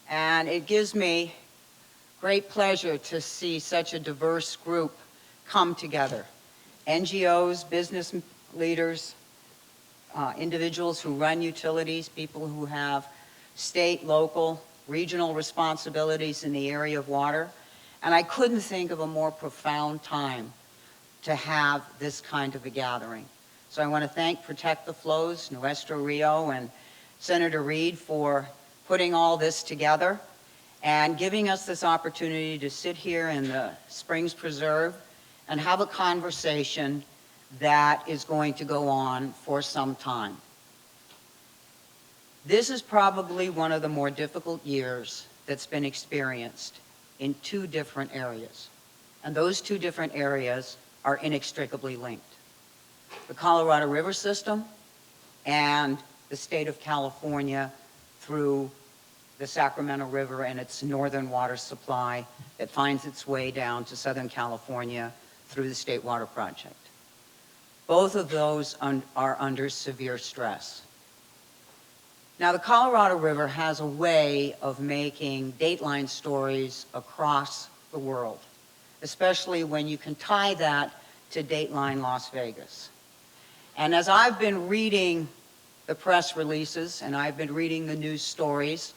And it gives me great pleasure to see such a diverse group come together. NGOs, business leaders, individuals who run utilities, people who have state, local, regional responsibilities in the area of water. And I couldn't think of a more profound time to have this kind of a gathering. So I want to thank Protect the Flows, Nuestro Rio, and Senator Reid for putting all this together and giving us this opportunity to sit here in the Springs Preserve and have a conversation that is going to go on for some time. This is probably one of the more difficult years that's been experienced in two different areas. And those two different areas are inextricably linked. The Colorado River system and the state of California through the Sacramento River and its northern water supply that finds its way down to Southern California through the State Water Project. Both of those are under severe stress. Now, the Colorado River has a way of making dateline stories across the world, especially when you can tie that to Dateline Las Vegas. And as I've been reading the press releases and I've been reading the news stories,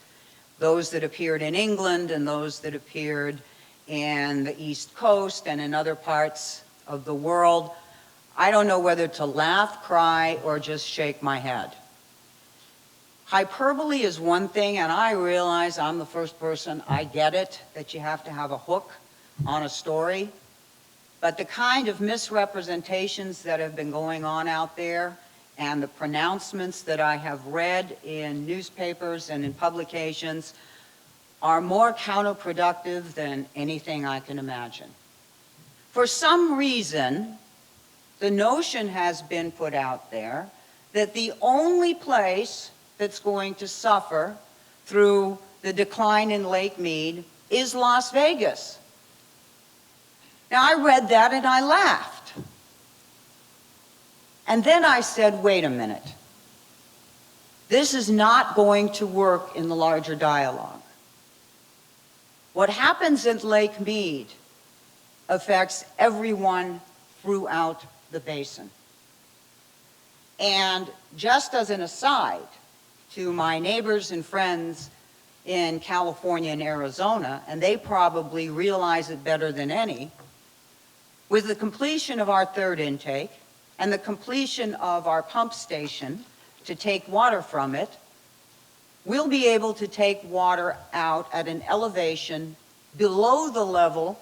those that appeared in England and those that appeared in the East Coast and in other parts of the world, I don't know whether to laugh, cry, or just shake my head. Hyperbole is one thing, and I realize I'm the first person, I get it, that you have to have a hook on a story. But the kind of misrepresentations that have been going on out there and the pronouncements that I have read in newspapers and in publications are more counterproductive than anything I can imagine. For some reason, the notion has been put out there that the only place that's going to suffer through the decline in Lake Mead is Las Vegas. Now, I read that and I laughed. And then I said, wait a minute. This is not going to work in the larger dialogue. What happens at Lake Mead affects everyone throughout the basin. And just as an aside to my neighbors and friends in California and Arizona, and they probably realize it better than any, with the completion of our third intake and the completion of our pump station to take water from it, we'll be able to take water out at an elevation below the level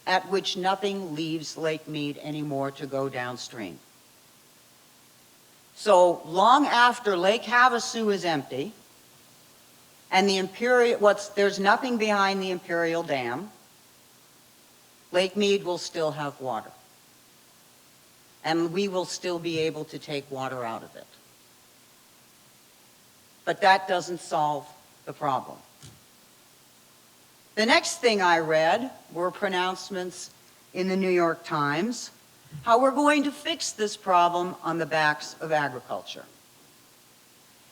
at which nothing leaves Lake Mead anymore to go downstream. So long after Lake Havasu is empty and there's nothing behind the Imperial Dam, Lake Mead will still have water. And we will still be able to take water out of it. But that doesn't solve the problem. The next thing I read were pronouncements in the New York Times how we're going to fix this problem on the backs of agriculture.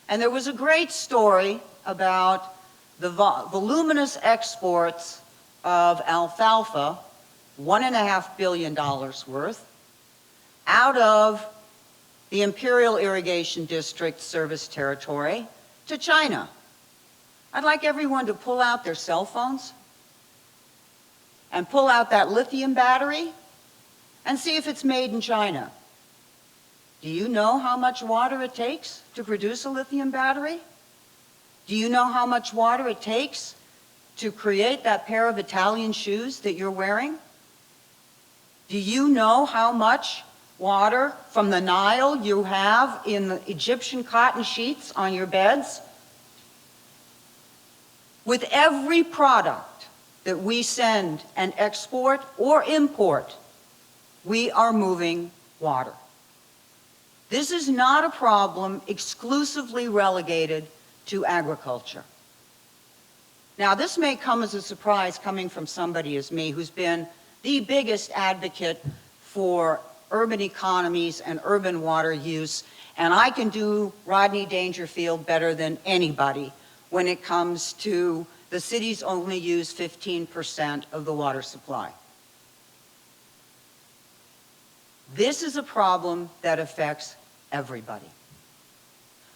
And there was a great story about the voluminous exports of alfalfa, $1.5 billion worth, out of the Imperial Irrigation District service territory to China. I'd like everyone to pull out their cell phones and pull out that lithium battery and see if it's made in China. Do you know how much water it takes to produce a lithium battery? Do you know how much water it takes to create that pair of Italian shoes that you're wearing? Do you know how much water from the Nile you have in the Egyptian cotton sheets on your beds? With every product that we send and export or import, we are moving water. This is not a problem exclusively relegated to agriculture. Now, this may come as a surprise coming from somebody as me who's been the biggest advocate for urban economies and urban water use, and I can do Rodney Dangerfield better than anybody when it comes to The cities only use 15% of the water supply. This is a problem that affects everybody.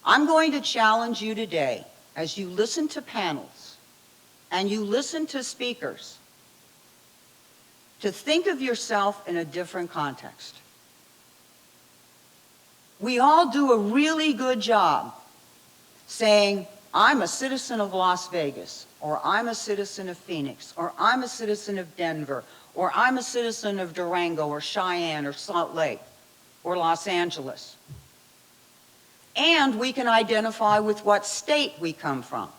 I'm going to challenge you today, as you listen to panels and you listen to speakers, to think of yourself in a different context. We all do a really good job saying, I'm a citizen of Las Vegas, or I'm a citizen of Phoenix, or I'm a citizen of Denver, or I'm a citizen of Durango, or Cheyenne, or Salt Lake, or Los Angeles. And we can identify with what state we come from.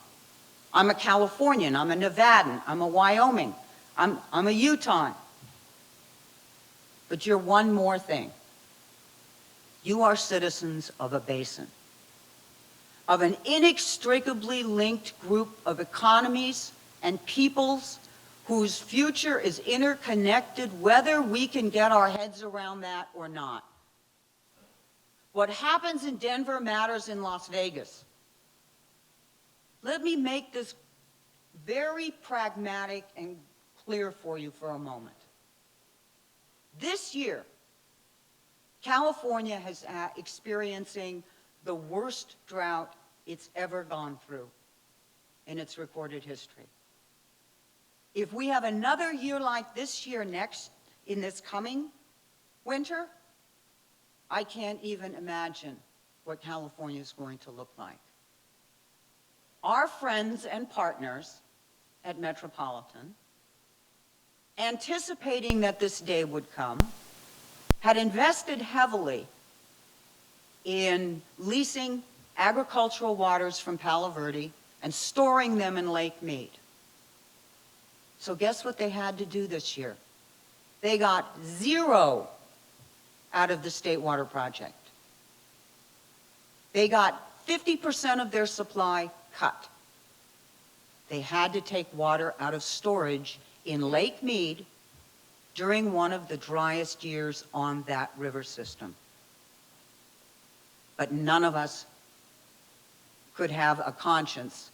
I'm a Californian, I'm a Nevadan, I'm a Wyoming, I'm a Utah. But you're one more thing. You are citizens of a basin, of an inextricably linked group of economies and peoples whose future is interconnected, whether we can get our heads around that or not. What happens in Denver matters in Las Vegas. Let me make this very pragmatic and clear for you for a moment. This year, California is experiencing the worst drought it's ever gone through in its recorded history. If we have another year like this year in this coming winter, I can't even imagine what California is going to look like. Our friends and partners at Metropolitan, anticipating that this day would come, had invested heavily in leasing agricultural waters from Palo Verde and storing them in Lake Mead. So guess what they had to do this year? They got zero out of the State Water Project. They got 50% of their supply cut. They had to take water out of storage in Lake Mead during one of the driest years on that river system. But none of us could have a conscience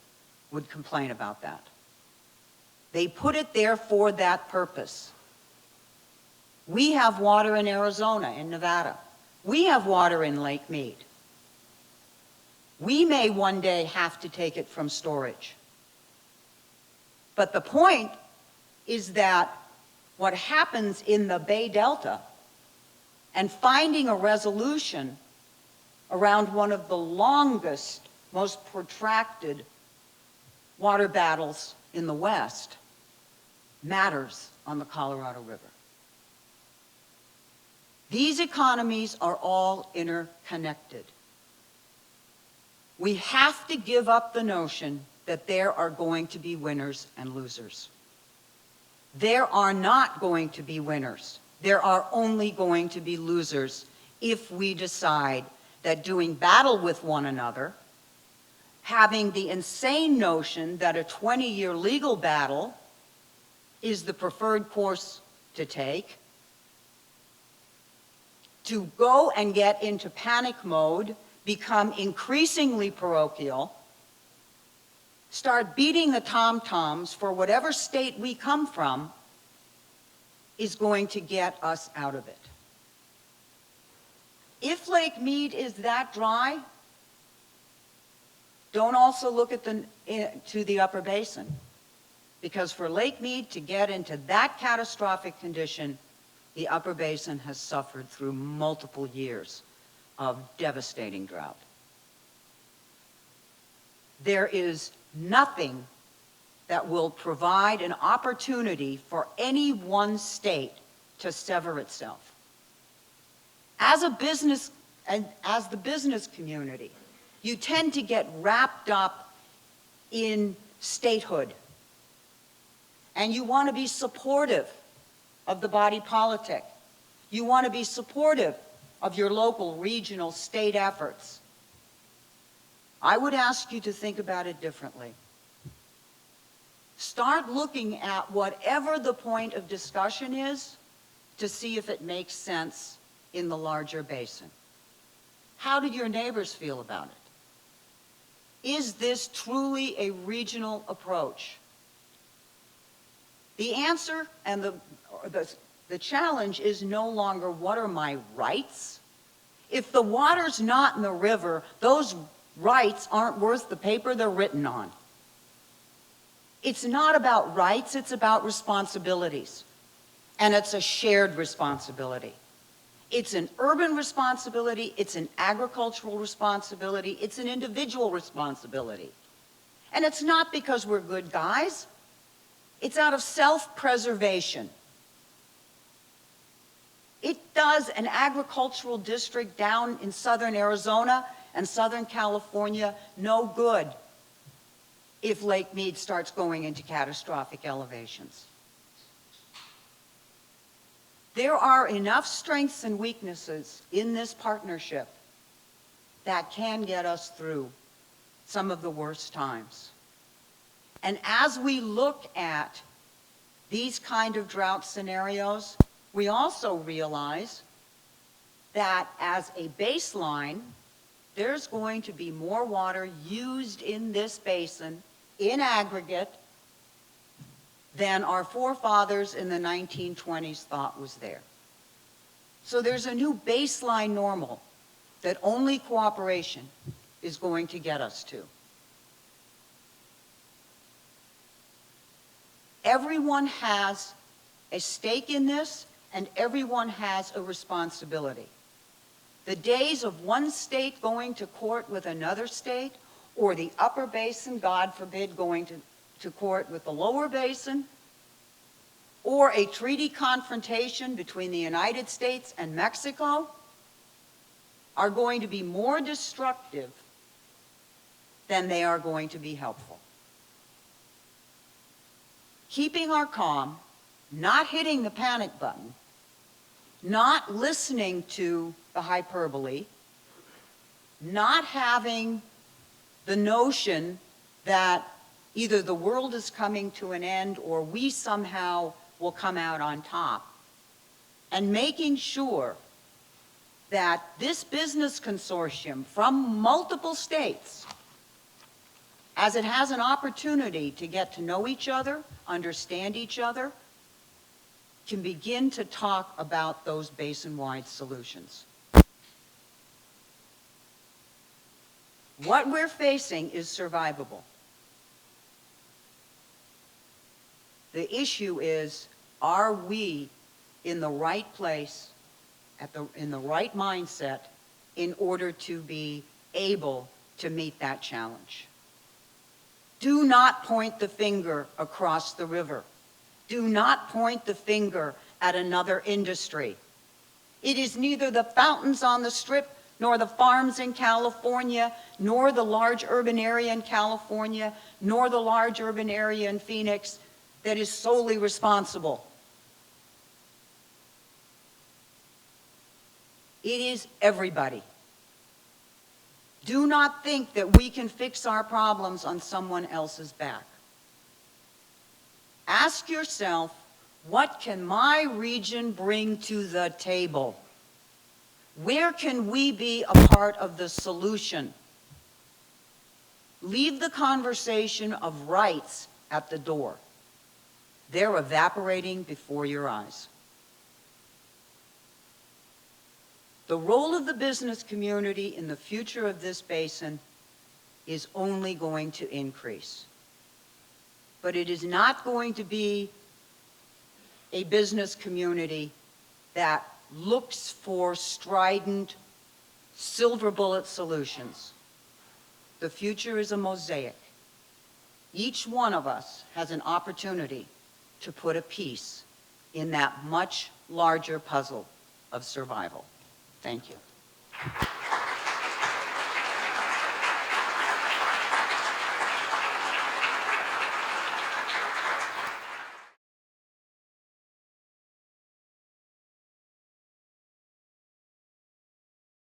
would complain about that. They put it there for that purpose. We have water in Arizona, in Nevada. We have water in Lake Mead. We may one day have to take it from storage. But the point is that what happens in the Bay Delta and finding a resolution around one of the longest, most protracted water battles in the West matters on the Colorado River. These economies are all interconnected. We have to give up the notion that there are going to be winners and losers. There are not going to be winners. There are only going to be losers if we decide that doing battle with one another, having the insane notion that a 20-year legal battle is the preferred course to take, to go and get into panic mode, become increasingly parochial, start beating the tom-toms for whatever state we come from, is going to get us out of it. If Lake Mead is that dry, don't also look at to the upper basin. Because for Lake Mead to get into that catastrophic condition, the upper basin has suffered through multiple years of devastating drought. There is nothing that will provide an opportunity for any one state to sever itself. As a business, and as the business community, you tend to get wrapped up in statehood. And you want to be supportive of the body politic. You want to be supportive of your local, regional, state efforts. I would ask you to think about it differently. Start looking at whatever the point of discussion is to see if it makes sense in the larger basin. How do your neighbors feel about it? Is this truly a regional approach? The answer and the challenge is no longer what are my rights. If the water's not in the river, those rights aren't worth the paper they're written on. It's not about rights, it's about responsibilities. And it's a shared responsibility. It's an urban responsibility, it's an agricultural responsibility, it's an individual responsibility. And it's not because we're good guys, it's out of self-preservation. It does an agricultural district down in southern Arizona and southern California no good if Lake Mead starts going into catastrophic elevations. There are enough strengths and weaknesses in this partnership that can get us through some of the worst times. And as we look at these kind of drought scenarios, we also realize that as a baseline, there's going to be more water used in this basin in aggregate than our forefathers in the 1920s thought was there. So there's a new baseline normal that only cooperation is going to get us to. Everyone has a stake in this, and everyone has a responsibility. The days of one state going to court with another state, or the upper basin, God forbid, going to court with the lower basin, or a treaty confrontation between the United States and Mexico, are going to be more destructive than they are going to be helpful. Keeping our calm, not hitting the panic button, not listening to the hyperbole, not having the notion that either the world is coming to an end or we somehow will come out on top, and making sure that this business consortium from multiple states, as it has an opportunity to get to know each other, understand each other, can begin to talk about those basin-wide solutions. What we're facing is survivable. The issue is, are we in the right place, in the right mindset, in order to be able to meet that challenge? Do not point the finger across the river. Do not point the finger at another industry. It is neither the fountains on the Strip, nor the farms in California, nor the large urban area in California, nor the large urban area in Phoenix that is solely responsible. It is everybody. Do not think that we can fix our problems on someone else's back. Ask yourself, what can my region bring to the table? Where can we be a part of the solution? Leave the conversation of rights at the door. They're evaporating before your eyes. The role of the business community in the future of this basin is only going to increase. But it is not going to be a business community that looks for strident, silver bullet solutions. The future is a mosaic. Each one of us has an opportunity to put a piece in that much larger puzzle of survival. Thank you.